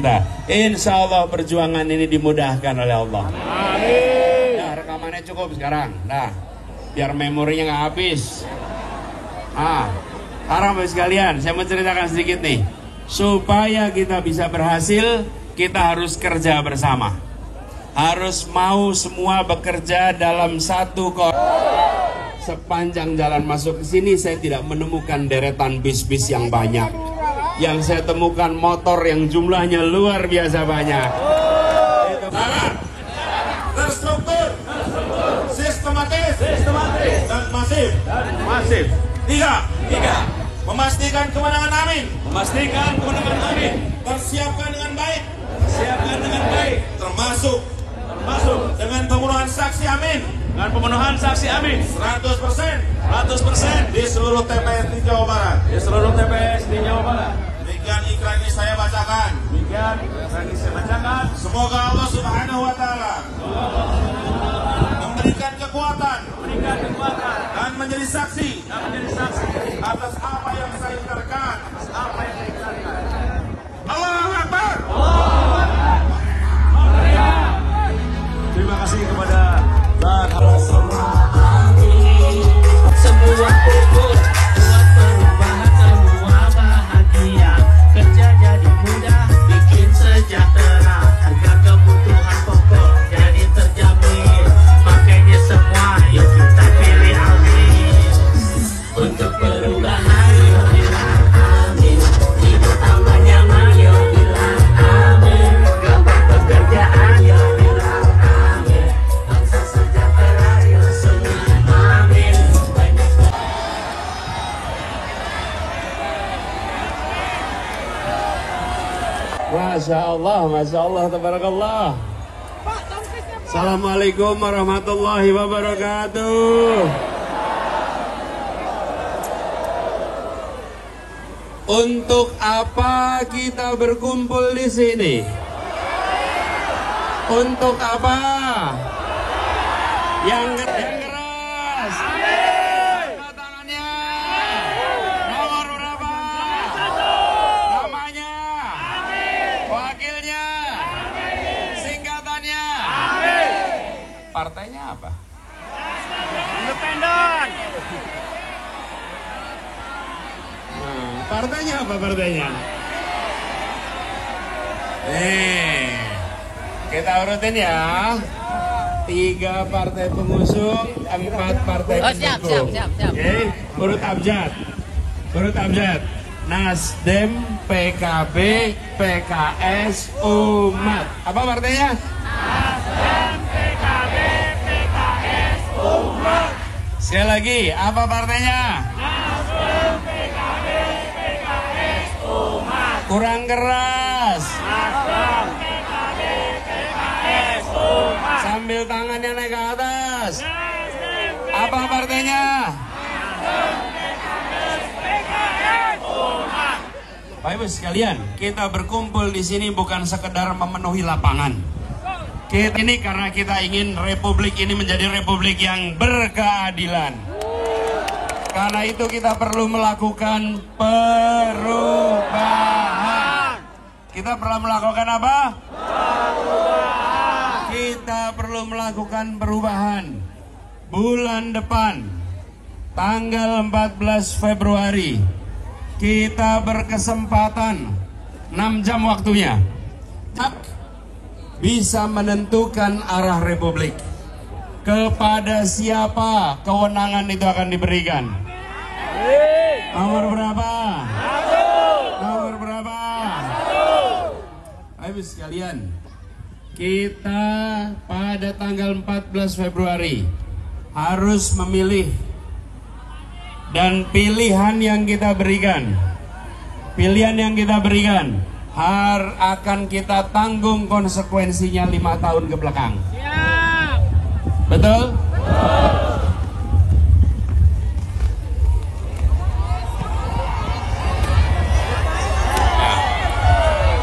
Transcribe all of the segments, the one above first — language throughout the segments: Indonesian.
kita. Insya Allah perjuangan ini dimudahkan oleh Allah. Amin. Nah, rekamannya cukup sekarang. Nah, biar memorinya nggak habis. Sekarang Bapak sekalian, saya mau ceritakan sedikit nih. Supaya kita bisa berhasil, kita harus kerja bersama. Harus mau semua bekerja dalam satu Sepanjang jalan masuk ke sini, saya tidak menemukan deretan bis-bis yang banyak. Yang saya temukan motor yang jumlahnya luar biasa banyak. Itu terstruktur, sistematis, dan masif. Tiga. Memastikan kemenangan amin. Persiapkan dengan baik. Termasuk dengan pemenuhan saksi amin. 100% di seluruh TPS di Jawa Barat. Demikian ikrar ini saya bacakan. Semoga Allah Subhanahu wa Ta'ala memberikan kekuatan dan menjadi saksi atas apa yang saya ikrarkan. Allahu Akbar. Terima kasih kepada semua kubur buat perubahan, semua bahagia, kerja jadi mudah, bikin sejahtera, harga kebutuhan pokok jadi terjamin, makanya semua yuk kita pilih amin. Untuk perubahan yuk bilang amin, hidup tambah nyaman yuk bilang amin, gampang pekerjaan yuk bilang amin, bangsa sejahtera yuk semua amin. Masya Allah, tabarakallah. Assalamualaikum warahmatullahi wabarakatuh. Untuk apa kita berkumpul di sini? Untuk apa? Yang keras. Angkat tangannya. Nomor berapa? Namanya. Wakilnya. Singkatannya. Partainya apa? independen. Partainya apa partainya? Kita urutin ya. 3 partai pengusung, 4 partai pendukung. Siap. Oke, urut abjad. Nasdem, PKB, PKS, Umat. Apa partainya? Nasdem, PKB, PKS, Umat. Sekali lagi, apa partainya? Nasdem, PKB, PKS, Umat. Kurang keras. Nasdem, PKB, PKS, Umat. Sambil tangannya naik ke atas. Nasdem, Apa partainya? Bapak Ibu sekalian, kita berkumpul di sini bukan sekedar memenuhi lapangan. Kita ini karena kita ingin republik ini menjadi republik yang berkeadilan. Karena itu kita perlu melakukan perubahan. Kita perlu melakukan apa? Perubahan. Kita perlu melakukan perubahan. Bulan depan, tanggal 14 Februari, kita berkesempatan 6 jam waktunya bisa menentukan arah republik. Kepada siapa kewenangan itu akan diberikan? Nomor berapa? Nomor berapa? Ayo sekalian, kita pada tanggal 14 Februari harus memilih. Dan pilihan yang kita berikan akan kita tanggung konsekuensinya 5 tahun ke belakang. Siap. Betul?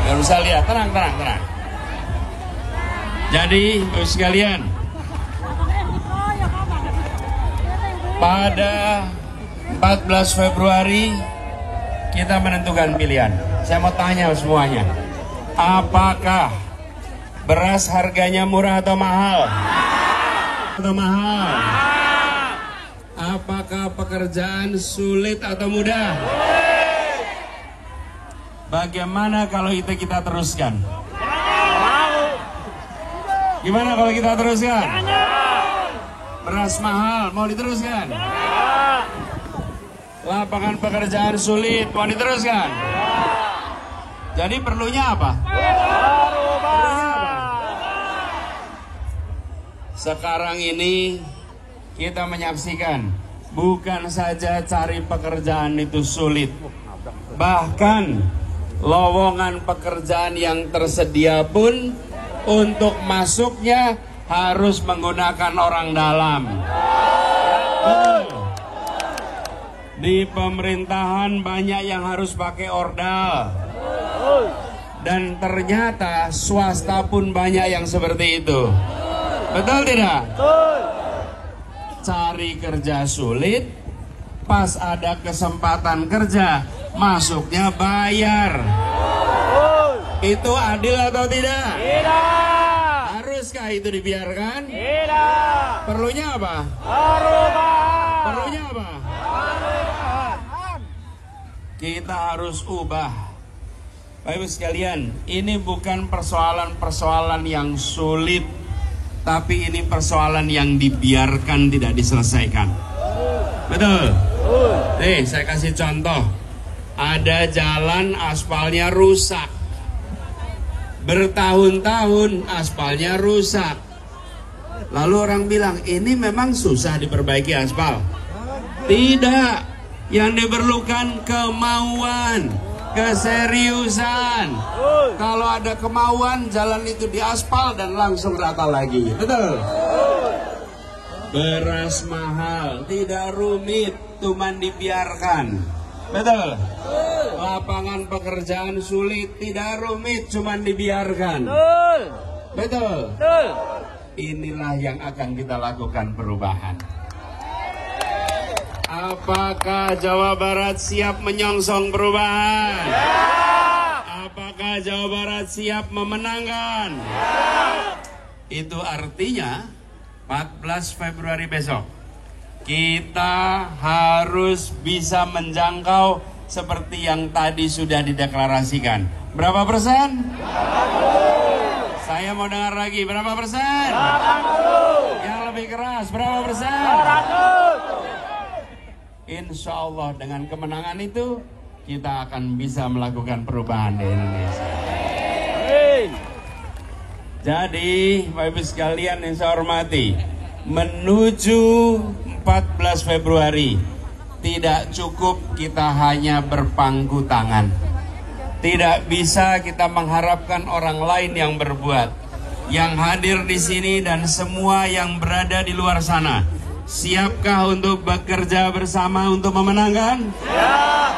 Gak usah lihat, tenang. Jadi, Bapak sekalian, pada 14 Februari kita menentukan pilihan. Saya mau tanya semuanya, Apakah beras harganya murah atau mahal? Atau mahal? Apakah pekerjaan sulit atau mudah? Bagaimana kalau itu kita teruskan? Gimana kalau kita teruskan? Beras mahal, mau diteruskan? Lapangan pekerjaan sulit, mau diteruskan? Jadi perlunya apa? Sekarang ini kita menyaksikan bukan saja cari pekerjaan itu sulit, bahkan lowongan pekerjaan yang tersedia pun untuk masuknya harus menggunakan orang dalam. Di pemerintahan banyak yang harus pakai ordal. Dan ternyata swasta pun banyak yang seperti itu. Betul tidak? Cari kerja sulit, pas ada kesempatan kerja, masuknya bayar. Itu adil atau tidak? Tidak. Haruskah itu dibiarkan? Tidak. Perlunya apa? Perubahan. Perlunya apa? Kita harus ubah. Bapak Ibu sekalian, ini bukan persoalan-persoalan yang sulit, tapi ini persoalan yang dibiarkan tidak diselesaikan. Betul? Nih, saya kasih contoh. Ada jalan aspalnya rusak. Bertahun-tahun aspalnya rusak. Lalu orang bilang, ini memang susah diperbaiki aspal. Tidak. Yang diperlukan kemauan, keseriusan. Kalau ada kemauan, jalan itu diaspal dan langsung rata lagi. Betul? Beras mahal, tidak rumit, cuman dibiarkan. Betul? Lapangan pekerjaan sulit, tidak rumit, cuman dibiarkan. Betul? Inilah yang akan kita lakukan perubahan. Apakah Jawa Barat siap menyongsong perubahan? Apakah Jawa Barat siap memenangkan? Itu artinya 14 Februari besok kita harus bisa menjangkau seperti yang tadi sudah dideklarasikan. Berapa persen? Saya mau dengar lagi, berapa persen? 80. Yang lebih keras, berapa persen? 100. Insya Allah dengan kemenangan itu kita akan bisa melakukan perubahan di Indonesia. Jadi Bapak Ibu sekalian yang saya hormati, menuju 14 Februari tidak cukup kita hanya berpangku tangan. Tidak bisa kita mengharapkan orang lain yang berbuat. Yang hadir di sini dan semua yang berada di luar sana, siapkah untuk bekerja bersama untuk memenangkan? Siap.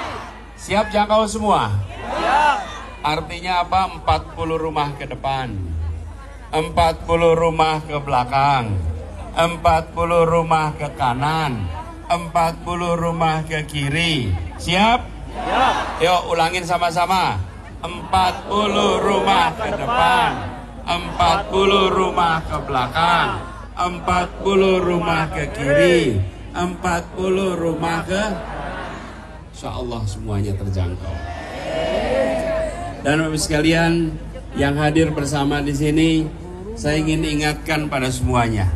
Siap jangkau semua? Siap. Artinya apa? 40 rumah ke depan, 40 rumah ke belakang, 40 rumah ke kanan, 40 rumah ke kiri. Siap? Siap. Yuk ulangin sama-sama. 40 rumah ke depan, 40 rumah ke belakang, 40 rumah ke kiri, 40 rumah ke... Insya Allah semuanya terjangkau. Dan Bapak sekalian yang hadir bersama di sini, saya ingin ingatkan pada semuanya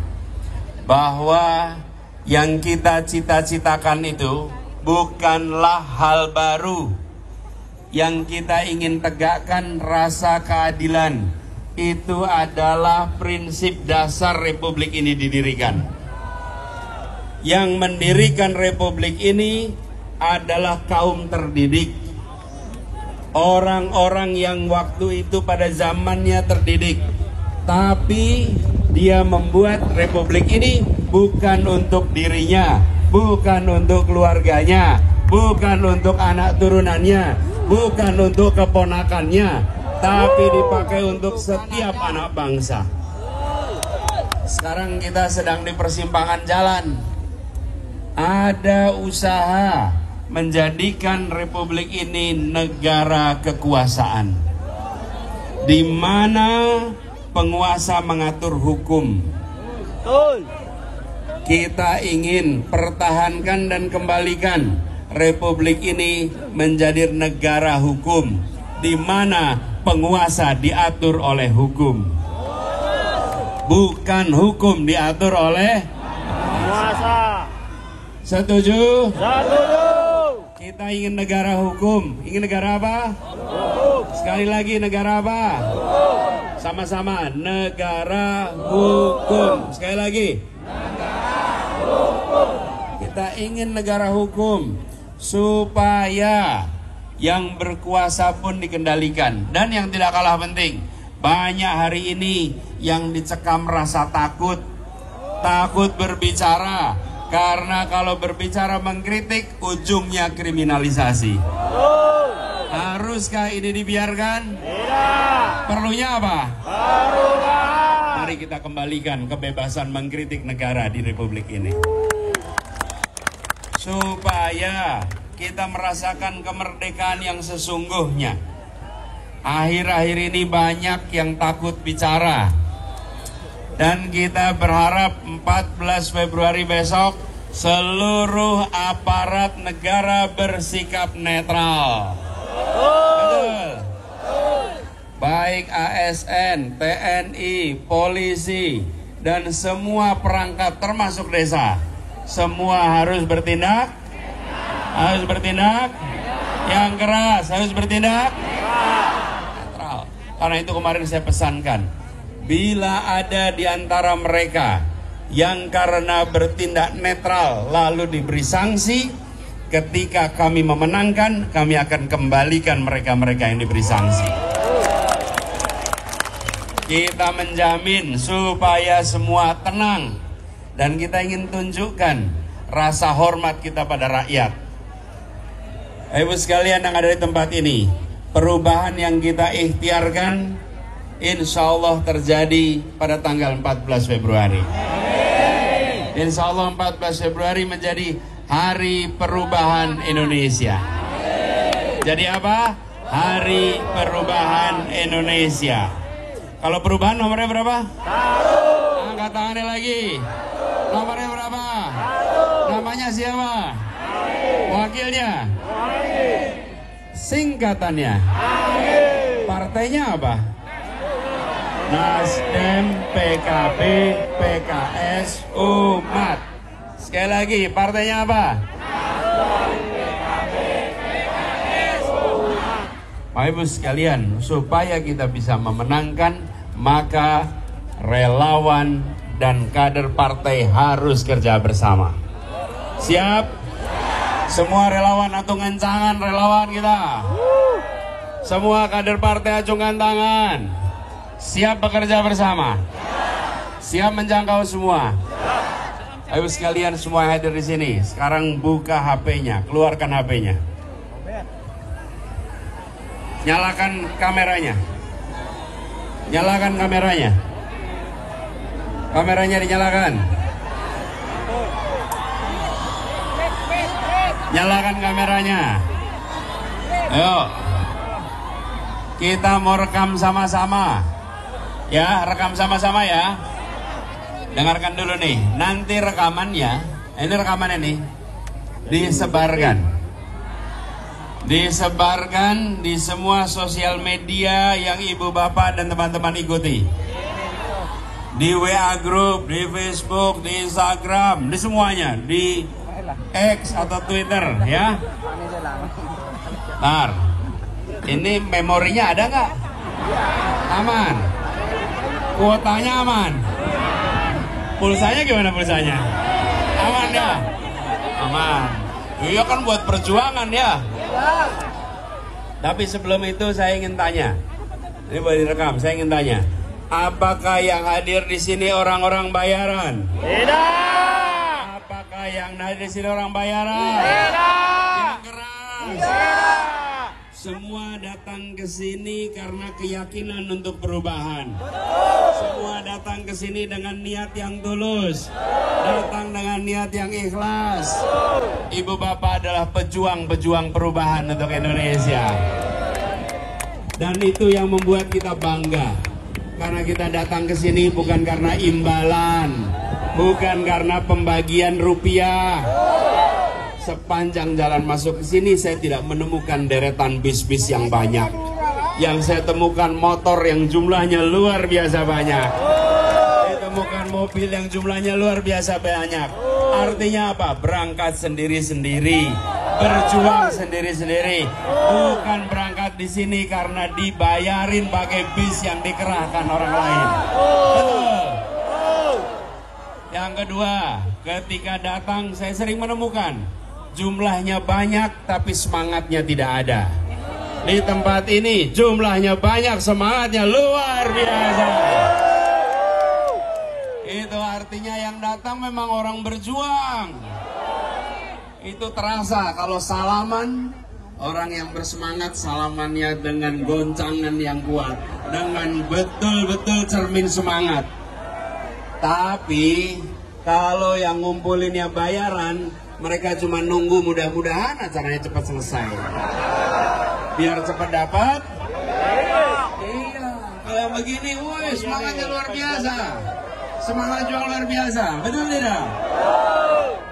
bahwa yang kita cita-citakan itu bukanlah hal baru. Yang kita ingin tegakkan rasa keadilan. Itu adalah prinsip dasar Republik ini didirikan. Yang mendirikan Republik ini adalah kaum terdidik. Orang-orang yang waktu itu pada zamannya terdidik. Tapi dia membuat Republik ini bukan untuk dirinya, bukan untuk keluarganya, bukan untuk anak turunannya, bukan untuk keponakannya, tapi dipakai untuk setiap anak bangsa. Sekarang kita sedang di persimpangan jalan. Ada usaha menjadikan Republik ini negara kekuasaan. di mana penguasa mengatur hukum. Betul. Kita ingin pertahankan dan kembalikan Republik ini menjadi negara hukum, di mana penguasa diatur oleh hukum, bukan hukum diatur oleh Penguasa. Setuju? Setuju. Kita ingin negara hukum. Ingin negara apa? Sekali lagi, negara apa? Sama-sama, negara hukum. Sekali lagi, kita ingin negara hukum supaya yang berkuasa pun dikendalikan. Dan yang tidak kalah penting, banyak hari ini yang dicekam rasa takut berbicara, karena kalau berbicara mengkritik ujungnya kriminalisasi. Haruskah ini dibiarkan? Tidak. Perlunya apa? Perubahan. Mari kita kembalikan kebebasan mengkritik negara di Republik ini, supaya kita merasakan kemerdekaan yang sesungguhnya. Akhir-akhir ini banyak yang takut bicara, dan kita berharap 14 Februari besok seluruh aparat negara bersikap netral. Betul. Baik ASN, TNI, polisi, dan semua perangkat termasuk desa, semua harus bertindak yang keras, harus bertindak netral. Karena itu kemarin saya pesankan, bila ada di antara mereka yang karena bertindak netral lalu diberi sanksi, ketika kami memenangkan, kami akan kembalikan mereka-mereka yang diberi sanksi. Kita menjamin supaya semua tenang, dan kita ingin tunjukkan rasa hormat kita pada rakyat. Ibu sekalian yang ada di tempat ini, perubahan yang kita ikhtiarkan insya Allah terjadi pada tanggal 14 Februari. Insya Allah 14 Februari menjadi Hari Perubahan Indonesia. Jadi apa? Hari Perubahan Indonesia. Kalau perubahan nomornya berapa? 1. Angkat tangannya lagi. Nomornya berapa? 1. Namanya siapa? Wakilnya? Singkatannya? Partainya apa? Nasdem, PKB, PKS, Umat. Sekali lagi, partainya apa? Bapak Ibu sekalian, supaya kita bisa memenangkan, maka relawan dan kader partai harus kerja bersama. Siap? Semua relawan acungkan tangan, relawan kita. Semua kader partai acungkan tangan. Siap bekerja bersama? Siap menjangkau semua? Ayo sekalian semua hadir di sini. Sekarang buka HP-nya, keluarkan HP-nya. Nyalakan kameranya. Nyalakan kameranya. Kameranya dinyalakan. Nyalakan kameranya. Ayo. Kita mau rekam sama-sama. Ya, rekam sama-sama ya. Dengarkan dulu nih. Nanti rekamannya, ini rekamannya nih, disebarkan di semua sosial media yang ibu bapak dan teman-teman ikuti. Di WA group, di Facebook, di Instagram, di semuanya, di X atau Twitter ya. Ntar, ini memorinya ada nggak? Aman. Kuotanya aman. Pulsanya gimana pulsanya? Aman ya? Aman. Iya kan buat perjuangan ya. Tapi sebelum itu saya ingin tanya. Ini boleh direkam, saya ingin tanya. Apakah yang hadir di sini orang-orang bayaran? Tidak. Apakah yang hadir di sini orang bayaran? Tidak. Yang keras. Tidak. Semua datang ke sini karena keyakinan untuk perubahan. Semua datang ke sini dengan niat yang tulus. Datang dengan niat yang ikhlas. Ibu bapak adalah pejuang-pejuang perubahan untuk Indonesia. Dan itu yang membuat kita bangga. Karena kita datang ke sini bukan karena imbalan, bukan karena pembagian rupiah. Sepanjang jalan masuk ke sini saya tidak menemukan deretan bis-bis yang banyak. Yang saya temukan motor yang jumlahnya luar biasa banyak. Saya temukan mobil yang jumlahnya luar biasa banyak. Artinya apa? Berangkat sendiri-sendiri, berjuang sendiri-sendiri. Bukan berangkat di sini karena dibayarin pakai bis yang dikerahkan orang lain. Betul. Yang kedua, ketika datang saya sering menemukan jumlahnya banyak tapi semangatnya tidak ada. Di tempat ini jumlahnya banyak, semangatnya luar biasa. Itu artinya yang datang memang orang berjuang. Itu terasa kalau salaman, orang yang bersemangat salamannya dengan goncangan yang kuat, dengan betul-betul cermin semangat. Tapi kalau yang ngumpulinnya bayaran, mereka cuma nunggu mudah-mudahan acaranya cepat selesai. Biar cepat dapat. Iya, kalau yang begini, woi semangatnya luar biasa. Semangat juang luar biasa, betul tidak?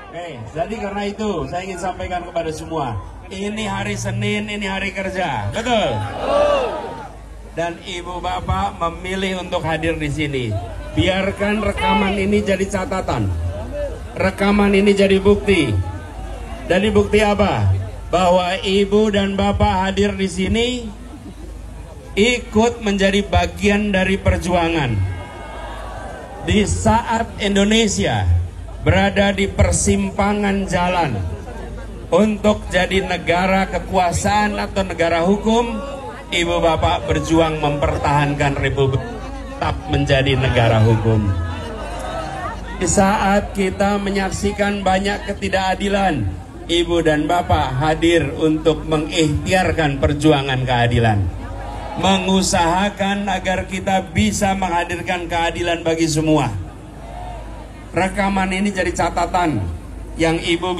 Oke, jadi karena itu saya ingin sampaikan kepada semua, ini hari Senin, ini hari kerja, betul? Dan ibu bapak memilih untuk hadir di sini. Biarkan rekaman ini jadi catatan, rekaman ini jadi bukti. Jadi bukti apa? Bahwa ibu dan bapak hadir di sini ikut menjadi bagian dari perjuangan. Di saat Indonesia berada di persimpangan jalan untuk jadi negara kekuasaan atau negara hukum, ibu bapak berjuang mempertahankan republik tetap menjadi negara hukum. Di saat kita menyaksikan banyak ketidakadilan, ibu dan bapak hadir untuk mengikhtiarkan perjuangan keadilan, mengusahakan agar kita bisa menghadirkan keadilan bagi semua. Rekaman ini jadi catatan yang ibu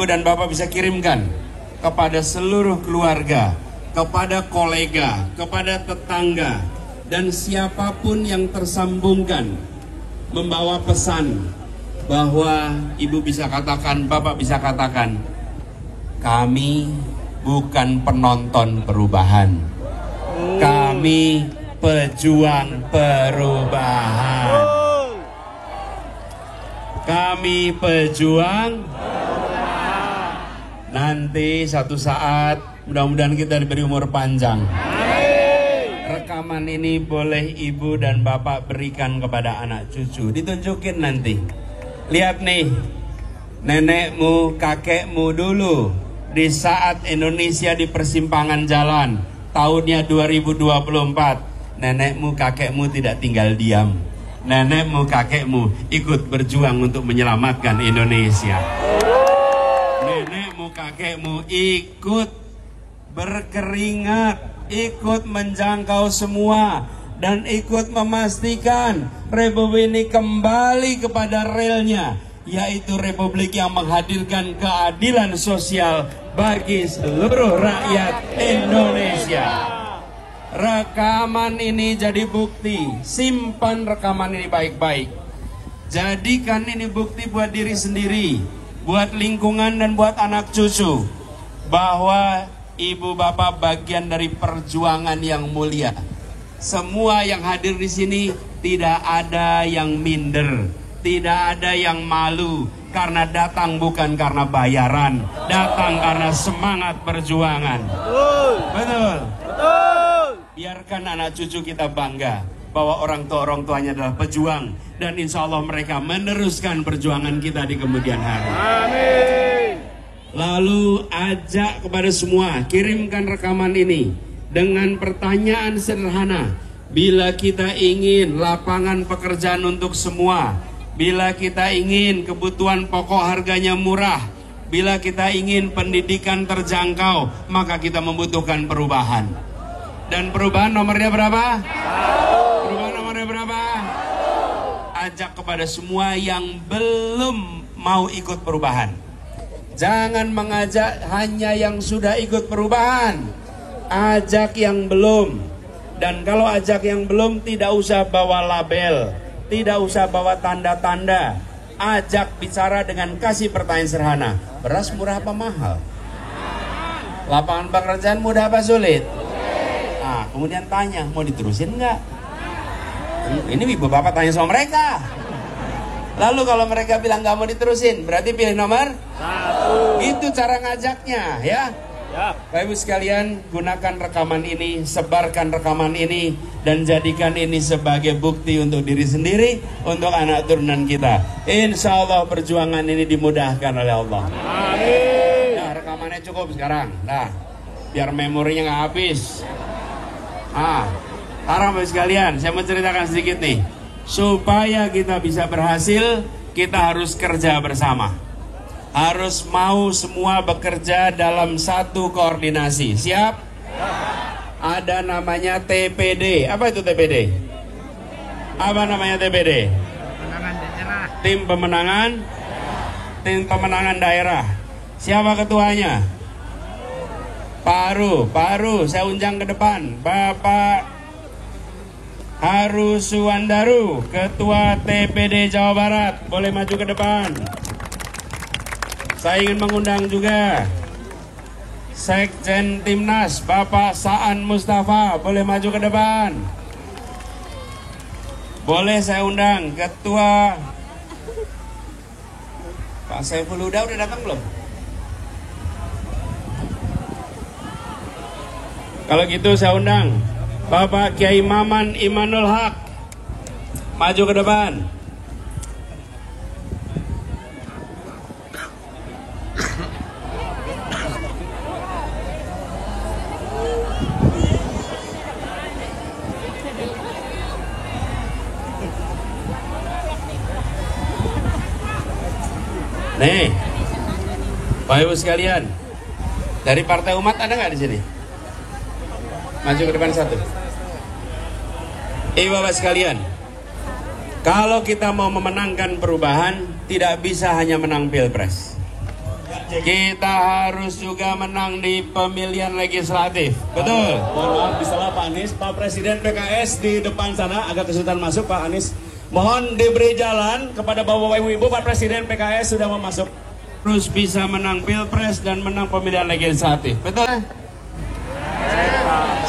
dan bapak bisa kirimkan kepada seluruh keluarga, kepada kolega, kepada tetangga, dan siapapun yang tersambungkan, membawa pesan bahwa ibu bisa katakan, bapak bisa katakan, kami bukan penonton perubahan, kami pejuang perubahan. Kami pejuang perubahan. Nanti satu saat mudah-mudahan kita diberi umur panjang. Rekaman ini boleh ibu dan bapak berikan kepada anak cucu, ditunjukin nanti. Lihat nih, nenekmu, kakekmu dulu di saat Indonesia di persimpangan jalan tahunnya 2024, nenekmu, kakekmu tidak tinggal diam. Nenekmu, kakekmu ikut berjuang untuk menyelamatkan Indonesia. Nenekmu, kakekmu ikut berkeringat, ikut menjangkau semua, dan ikut memastikan Republik ini kembali kepada relnya, yaitu Republik yang menghadirkan keadilan sosial bagi seluruh rakyat Indonesia. Rekaman ini jadi bukti. Simpan rekaman ini baik-baik. Jadikan ini bukti buat diri sendiri, buat lingkungan dan buat anak cucu, bahwa ibu bapak bagian dari perjuangan yang mulia. Semua yang hadir di sini tidak ada yang minder, tidak ada yang malu, karena datang bukan karena bayaran, datang karena semangat perjuangan. Betul. Biarkan anak cucu kita bangga bahwa orang tuanya adalah pejuang, dan insya Allah mereka meneruskan perjuangan kita di kemudian hari. Amin. Lalu ajak kepada semua, kirimkan rekaman ini dengan pertanyaan sederhana. Bila kita ingin lapangan pekerjaan untuk semua, bila kita ingin kebutuhan pokok harganya murah, bila kita ingin pendidikan terjangkau, maka kita membutuhkan perubahan. Dan perubahan nomornya berapa? Perubahan nomornya berapa? Ajak kepada semua yang belum mau ikut perubahan. Jangan mengajak hanya yang sudah ikut perubahan. ajak yang belum. Dan kalau ajak yang belum, tidak usah bawa label, tidak usah bawa tanda-tanda. Ajak bicara dengan kasih pertanyaan sederhana. Beras murah apa mahal? Lapangan pekerjaan mudah apa sulit? Nah, kemudian tanya, mau diterusin nggak? Ini ibu bapak tanya sama mereka. Lalu kalau mereka bilang nggak mau diterusin, berarti pilih nomor 1. Itu cara ngajaknya, ya. Bapak Ibu sekalian, gunakan rekaman ini, sebarkan rekaman ini, dan jadikan ini sebagai bukti untuk diri sendiri, untuk anak turunan kita. Insya Allah perjuangan ini dimudahkan oleh Allah. Amin. Nah, rekamannya cukup sekarang. Nah, biar memorinya nggak habis. Sekarang Bapak Ibu sekalian, saya mau ceritakan sedikit nih. Supaya kita bisa berhasil, kita harus kerja bersama. Harus mau semua bekerja dalam satu koordinasi. Siap? Ada namanya TPD. Apa itu TPD? Apa namanya TPD? Tim pemenangan daerah. Siapa ketuanya? Pak Haru, saya undang ke depan. Bapak Haru Suwandaru, Ketua TPD Jawa Barat. Boleh maju ke depan. Saya ingin mengundang juga Sekjen Timnas, Bapak Saan Mustafa. Boleh maju ke depan. Boleh saya undang Ketua Pak Saiful Huda. Udah datang belum? Kalau gitu saya undang Bapak Kiai Maman Imanul Haq. Maju ke depan. Nih, Bapak Ibu sekalian, dari Partai Umat ada nggak di sini? Maju ke depan satu. Bapak sekalian, kalau kita mau memenangkan perubahan, tidak bisa hanya menang pilpres. Kita harus juga menang di pemilihan legislatif. Betul? Mohon maaf, disalah Pak Anies. Pak Presiden PKS di depan sana agak kesulitan masuk, Pak Anies. Mohon diberi jalan kepada Bapak Ibu. Pak Presiden PKS sudah mau masuk. Terus bisa menang pilpres dan menang pemilihan legislatif. Betul?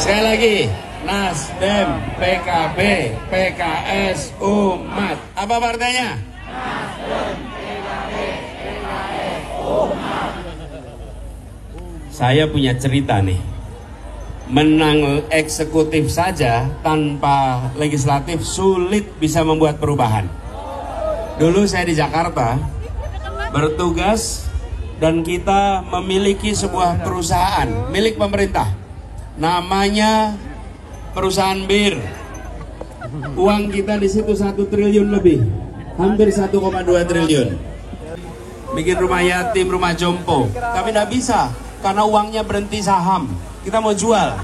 Sekali lagi, Nasdem, PKB, PKS, Umat. Apa partainya? Nasdem, PKB, PKS, Umat. Saya punya cerita nih. Menang eksekutif saja tanpa legislatif sulit bisa membuat perubahan. Dulu saya di Jakarta bertugas dan kita memiliki sebuah perusahaan milik pemerintah. Namanya perusahaan bir. Uang kita di situ 1 triliun lebih, hampir 1,2 triliun. Bikin rumah yatim, rumah jompo, tapi tidak bisa karena uangnya berhenti saham. Kita mau jual,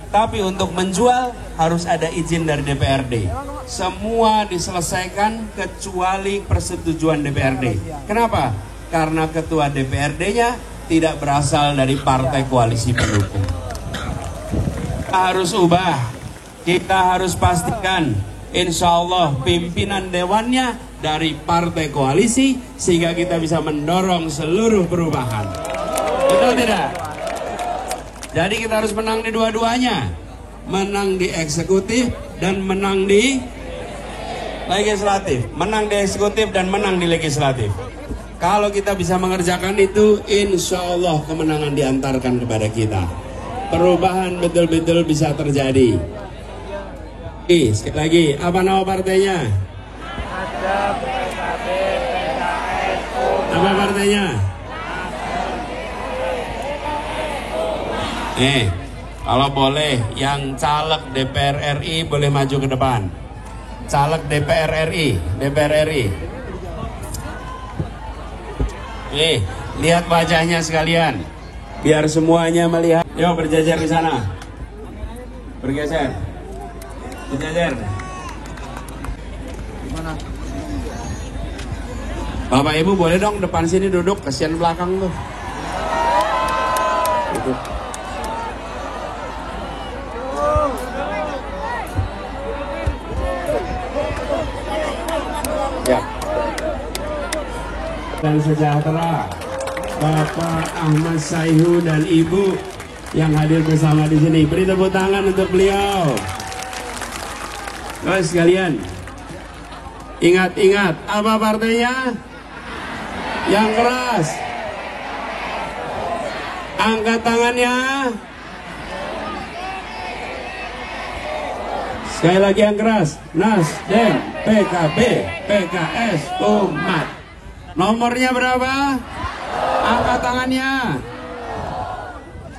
tapi untuk menjual harus ada izin dari DPRD. Semua diselesaikan kecuali persetujuan DPRD. Kenapa? Karena ketua DPRD-nya tidak berasal dari partai koalisi pendukung. Kita harus ubah. Kita harus pastikan insya Allah pimpinan dewannya dari partai koalisi sehingga kita bisa mendorong seluruh perubahan. Betul tidak? Jadi kita harus menang di dua-duanya. Menang di eksekutif dan menang di legislatif. Menang di eksekutif dan menang di legislatif. Kalau kita bisa mengerjakan itu, insya Allah kemenangan diantarkan kepada kita. Perubahan betul-betul bisa terjadi. Sekali lagi, apa nama partainya? Apa partainya? Kalau boleh, yang caleg DPR RI boleh maju ke depan. Caleg DPR RI. Lihat wajahnya sekalian, biar semuanya melihat. Yuk berjajar di sana. Bergeser. Berjajar. Bapak Ibu boleh dong depan sini duduk, kasihan belakang tuh. Gitu. dan sejahtera, Bapak Ahmad Saihu dan Ibu yang hadir bersama di sini. Beri tepuk tangan untuk beliau. Terus sekalian, ingat-ingat apa partainya? Yang keras. Angkat tangannya. Sekali lagi yang keras. Nasdem, PKB, PKS, Umat. Nomornya berapa? Angkat tangannya.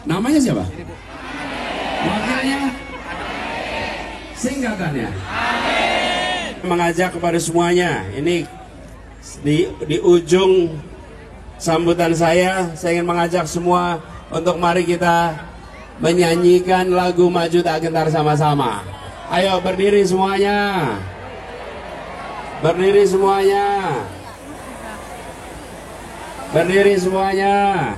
Namanya siapa? Wakilnya? Singkatannya? Mengajak kepada semuanya. Ini di ujung sambutan saya ingin mengajak semua untuk mari kita menyanyikan lagu Maju Tak Gentar sama-sama. Ayo berdiri semuanya. Berdiri semuanya. Berdiri semuanya.